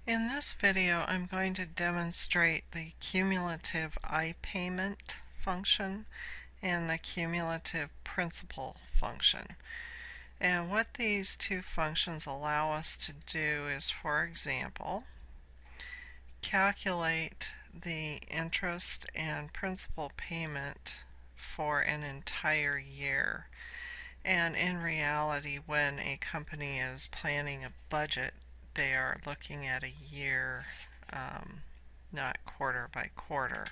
In this video, I'm going to demonstrate the cumulative I-payment function and the cumulative principal function. And what these two functions allow us to do is, for example, calculate the interest and principal payment for an entire year. And in reality, when a company is planning a budget, they are looking at a year, not quarter by quarter.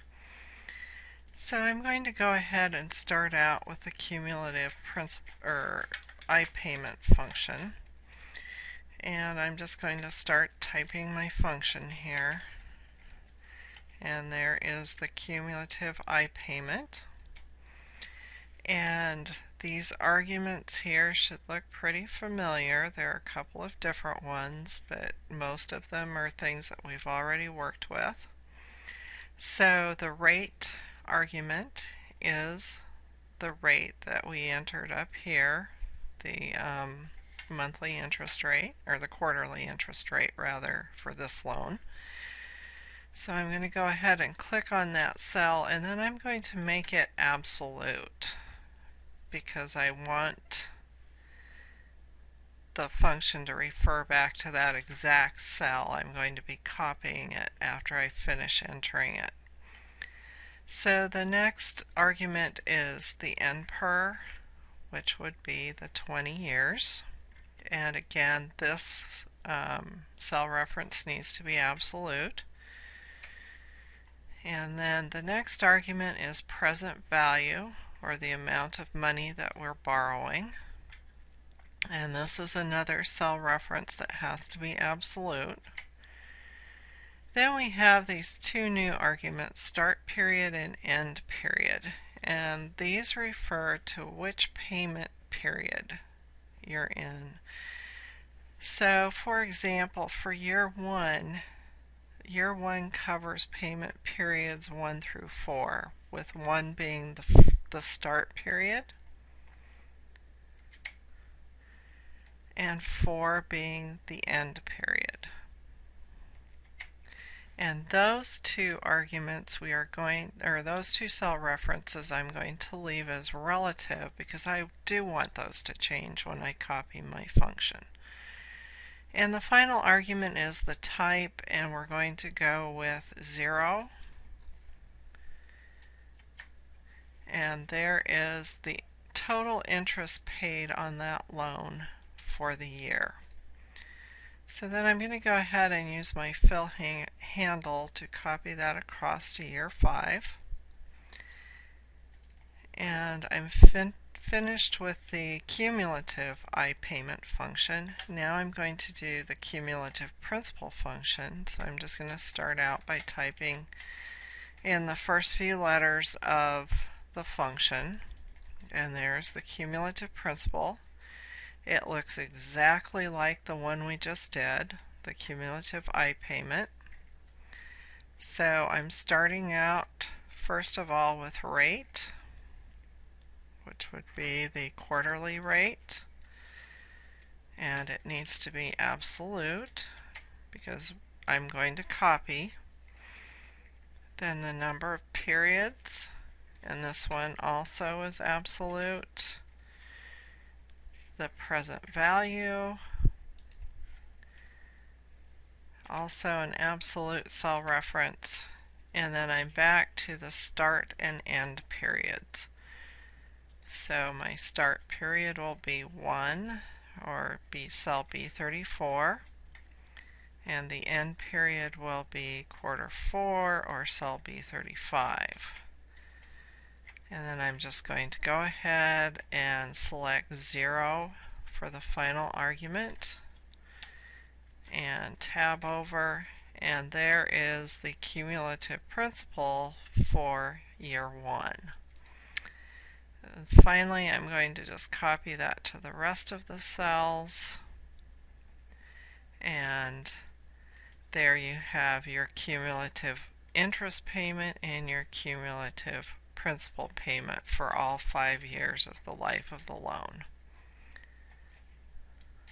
So I'm going to go ahead and start out with the cumulative I-payment function. And I'm just going to start typing my function here. And there is the cumulative I-payment. And these arguments here should look pretty familiar. There are a couple of different ones, but most of them are things that we've already worked with. So the rate argument is the rate that we entered up here, the monthly interest rate, or the quarterly interest rate rather, for this loan. So I'm going to go ahead and click on that cell, and then I'm going to make it absolute, because I want the function to refer back to that exact cell. I'm going to be copying it after I finish entering it. So the next argument is the NPER, which would be the 20 years. And again, this cell reference needs to be absolute. And then the next argument is present value, or the amount of money that we're borrowing. And this is another cell reference that has to be absolute. Then we have these two new arguments, start period and end period. And these refer to which payment period you're in. So for example, for year one covers payment periods 1 through 4, with 1 being the start period and 4 being the end period. And those two arguments those two cell references I'm going to leave as relative, because I do want those to change when I copy my function. And the final argument is the type, and we're going to go with 0. And there is the total interest paid on that loan for the year. So then I'm going to go ahead and use my fill handle to copy that across to year 5. And I'm finished with the cumulative I-payment function. Now I'm going to do the cumulative principal function. So I'm just going to start out by typing in the first few letters of the function, and there's the cumulative principal. It looks exactly like the one we just did, the cumulative I-payment. So I'm starting out first of all with rate, which would be the quarterly rate, and it needs to be absolute because I'm going to copy. Then the number of periods, and this one also is absolute. The present value, also an absolute cell reference, and then I'm back to the start and end periods. So my start period will be 1, or be cell B34, and the end period will be quarter 4, or cell B35. And then I'm just going to go ahead and select 0 for the final argument and tab over, and there is the cumulative principal for year 1. And finally, I'm going to just copy that to the rest of the cells, and there you have your cumulative interest payment and your cumulative principal payment for all 5 years of the life of the loan.